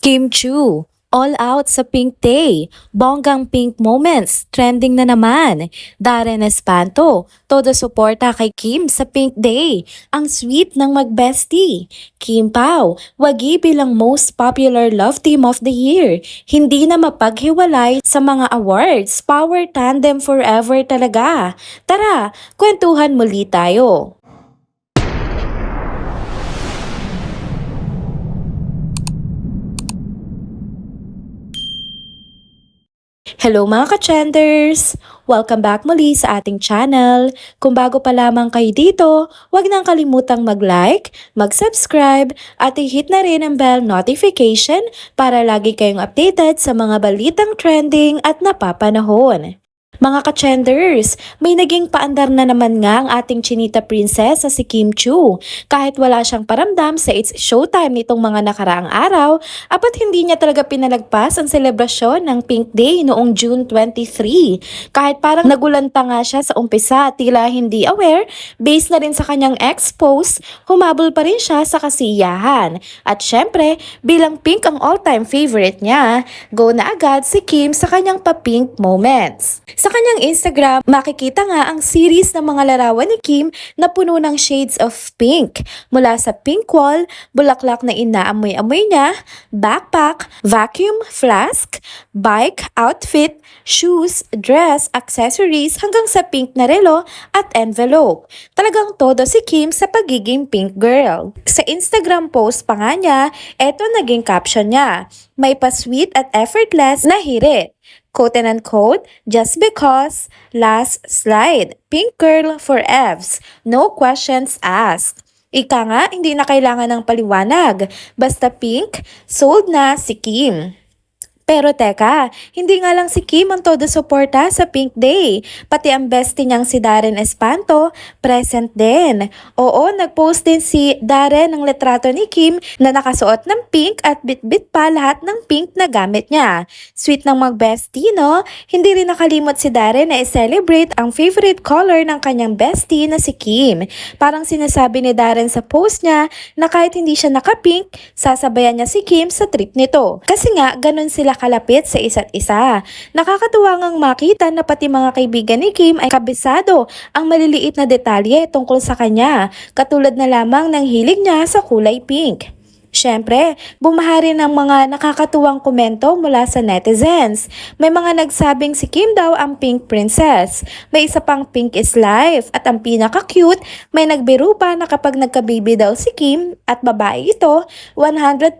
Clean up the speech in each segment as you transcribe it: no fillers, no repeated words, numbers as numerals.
Kim Chu, all out sa Pink Day. Bonggang pink moments, trending na naman. Darren Espanto, todo suporta kay Kim sa Pink Day. Ang sweet ng magbestie. Kim Pao, wagi bilang most popular love team of the year. Hindi na mapaghiwalay sa mga awards. Power tandem forever talaga. Tara, kwentuhan muli tayo. Hello mga ka-trenders! Welcome back muli sa ating channel. Kung bago pa lamang kayo dito, huwag nang kalimutang mag-like, mag-subscribe, at i-hit na rin ang bell notification para lagi kayong updated sa mga balitang trending at napapanahon. Mga ka-trenders, may naging paandar na naman nga ang ating chinita princess na si Kim Chu. Kahit wala siyang paramdam sa It's Showtime nitong mga nakaraang araw, apat hindi niya talaga pinalagpas ang selebrasyon ng Pink Day noong June 23. Kahit parang nagulanta nga siya sa umpisa at tila hindi aware, based na rin sa kanyang ex-post, humabol pa rin siya sa kasiyahan. At syempre, bilang Pink ang all-time favorite niya, go na agad si Kim sa kanyang pa-Pink moments. Sa kanyang Instagram, makikita nga ang series ng mga larawan ni Kim na puno ng shades of pink. Mula sa pink wall, bulaklak na inaamoy-amoy niya, backpack, vacuum flask, bike, outfit, shoes, dress, accessories, hanggang sa pink na relo at envelope. Talagang todo si Kim sa pagiging pink girl. Sa Instagram post pa nga niya, eto naging caption niya, may pa-sweet at effortless na hirit. Quote and unquote, just because, last slide, pink girl for Evs, no questions asked. Ika nga, hindi na kailangan ng paliwanag, basta pink, sold na si Kim. Pero teka, hindi nga lang si Kim ang todo suporta sa Pink Day. Pati ang bestie niyang si Darren Espanto, present din. Oo, nagpost din si Darren ng litrato ni Kim na nakasuot ng pink at bit-bit pa lahat ng pink na gamit niya. Sweet ng mag-bestie, no? Hindi rin nakalimot si Darren na i-celebrate ang favorite color ng kanyang bestie na si Kim. Parang sinasabi ni Darren sa post niya na kahit hindi siya naka-pink, sasabayan niya si Kim sa trip nito. Kasi nga, ganun sila kalapit sa isa't isa. Nakakatuwa ngang makita na pati mga kaibigan ni Kim ay kabisado ang maliliit na detalye tungkol sa kanya, katulad na lamang ng hilig niya sa kulay pink. Siyempre, bumahari ng mga nakakatuwang komento mula sa netizens. May mga nagsabing si Kim daw ang pink princess. May isa pang pink is life. At ang pinaka-cute, may nagbiro pa na kapag nagka-baby daw si Kim at babae ito, 100%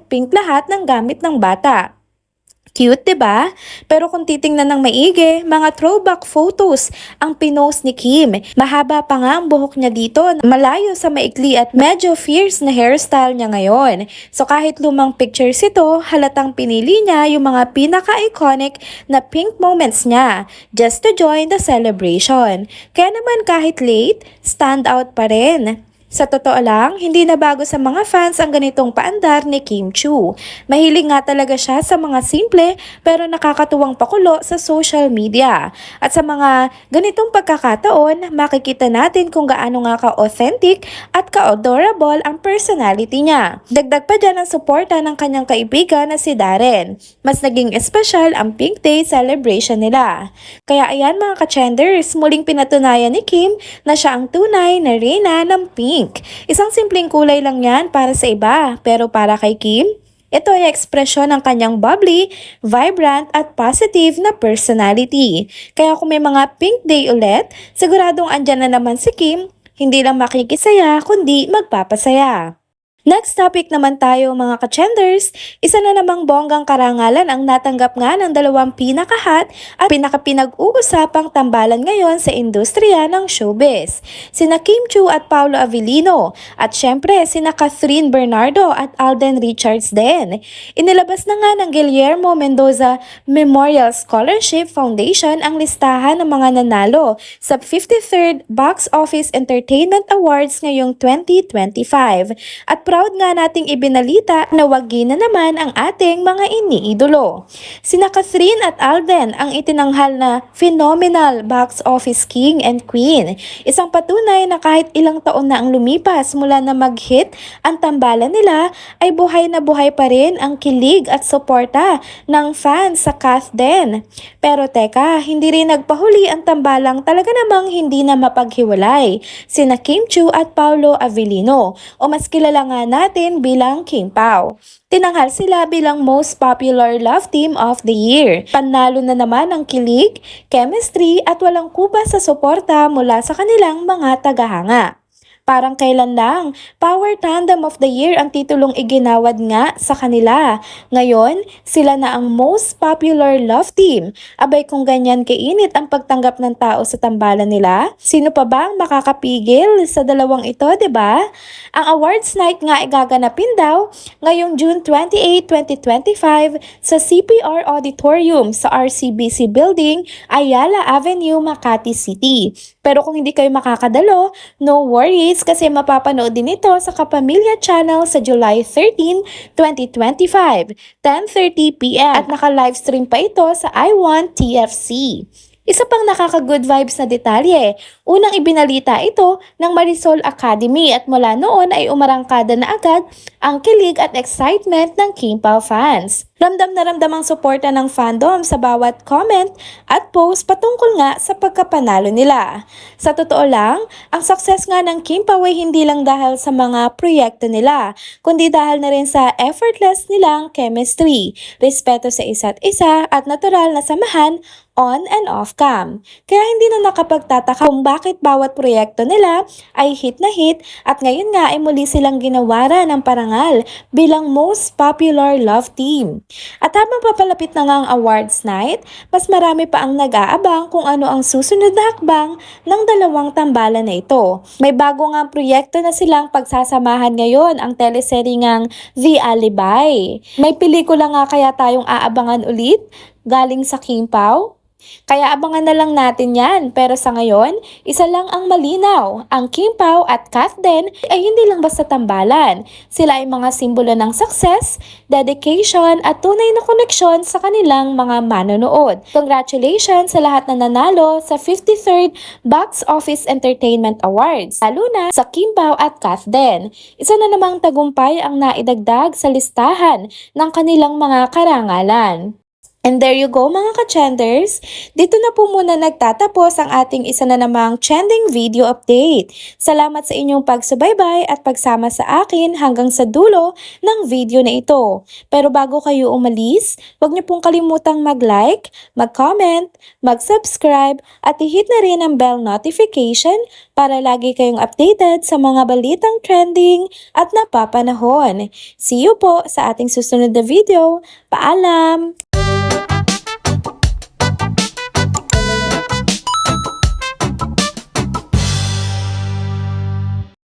pink lahat ng gamit ng bata. Cute, 'di ba? Pero kung titingnan ng maigi, mga throwback photos ang pinost ni Kim. Mahaba pa nga ang buhok niya dito, malayo sa maikli at medyo fierce na hairstyle niya ngayon. So kahit lumang pictures ito, halatang pinili niya yung mga pinaka-iconic na pink moments niya just to join the celebration. Kaya naman kahit late, stand out pa rin. Sa totoo lang, hindi na bago sa mga fans ang ganitong paandar ni Kim Chu. Mahilig nga talaga siya sa mga simple pero nakakatuwang pakulo sa social media. At sa mga ganitong pagkakataon, makikita natin kung gaano nga ka-authentic at ka-adorable ang personality niya. Dagdag pa dyan ang suporta ng kanyang kaibigan na si Darren. Mas naging espesyal ang Pink Day celebration nila. Kaya ayan mga ka-trenders, muling pinatunayan ni Kim na siya ang tunay na reyna ng pink. Isang simpleng kulay lang yan para sa iba, pero para kay Kim, ito ay ekspresyon ng kanyang bubbly, vibrant at positive na personality. Kaya kung may mga pink day ulit, siguradong andyan na naman si Kim, hindi lang makikisaya kundi magpapasaya. Next topic naman tayo mga ka-trenders, isa na namang bonggang karangalan ang natanggap nga ng dalawang pinakahat at pinaka-pinag-uusapang tambalan ngayon sa industriya ng showbiz. Sina Kim Chu at Paolo Avellino at syempre sina Catherine Bernardo at Alden Richards din. Inilabas na nga ng Guillermo Mendoza Memorial Scholarship Foundation ang listahan ng mga nanalo sa 53rd Box Office Entertainment Awards ngayong 2025 at proud nga nating ibinalita na wagi na naman ang ating mga iniidolo. Sina Catherine at Alden ang itinanghal na phenomenal box office king and queen. Isang patunay na kahit ilang taon na ang lumipas mula na mag-hit ang tambalan nila ay buhay na buhay pa rin ang kilig at suporta ng fans sa Kath din. Pero teka, hindi rin nagpahuli ang tambalang talaga namang hindi na mapaghiwalay. Sina Kim Chiu at Paolo Avellino o mas kilala nga natin bilang King Pao. Tinanghal sila bilang most popular love team of the year. Panalo na naman ang kilig, chemistry at walang kuba sa suporta mula sa kanilang mga tagahanga. Parang kailan lang, Power Tandem of the Year ang titulong iginawad nga sa kanila. Ngayon, sila na ang most popular love team. Abay kung ganyan kainit ang pagtanggap ng tao sa tambalan nila, sino pa ba ang makakapigil sa dalawang ito, 'di ba? Ang awards night nga ay gaganapin daw ngayong June 28, 2025 sa CPR Auditorium sa RCBC Building, Ayala Avenue, Makati City. Pero kung hindi kayo makakadalo, no worries kasi mapapanood din ito sa Kapamilya Channel sa July 13, 2025, 10:30 p.m. at naka-livestream pa ito sa iWant TFC. Isa pang nakaka-good vibes na detalye, unang ibinalita ito ng Marisol Academy at mula noon ay umarangkada na agad ang kilig at excitement ng King Pao fans. Ramdam na ramdam ang suporta ng fandom sa bawat comment at post patungkol nga sa pagkapanalo nila. Sa totoo lang, ang success nga ng King Pao ay hindi lang dahil sa mga proyekto nila, kundi dahil na rin sa effortless nilang chemistry, respeto sa isa't isa at natural na samahan on and off cam. Kaya hindi na nakapagtataka kung bakit bawat proyekto nila ay hit na hit at ngayon nga ay muli silang ginawara ng parangal bilang most popular love team. At habang papalapit na nga ang awards night, mas marami pa ang nag-aabang kung ano ang susunod na hakbang ng dalawang tambalan na ito. May bago nga proyekto na silang pagsasamahan ngayon ang teleserye ngang The Alibay. May pelikula nga kaya tayong aabangan ulit galing sa King Pao? Kaya abangan na lang natin yan. Pero sa ngayon, isa lang ang malinaw. Ang King Pao at Kath din ay hindi lang basta tambalan. Sila ay mga simbolo ng success, dedication at tunay na koneksyon sa kanilang mga manonood. Congratulations sa lahat na nanalo sa 53rd Box Office Entertainment Awards. Lalo na sa King Pao at Kath din. Isa na namang tagumpay ang naidagdag sa listahan ng kanilang mga karangalan. And there you go mga ka-trenders, dito na po muna nagtatapos ang ating isa na namang trending video update. Salamat sa inyong pagsubaybay at pagsama sa akin hanggang sa dulo ng video na ito. Pero bago kayo umalis, huwag niyo pong kalimutang mag-like, mag-comment, mag-subscribe at i-hit na rin ang bell notification para lagi kayong updated sa mga balitang trending at napapanahon. See you po sa ating susunod na video. Paalam!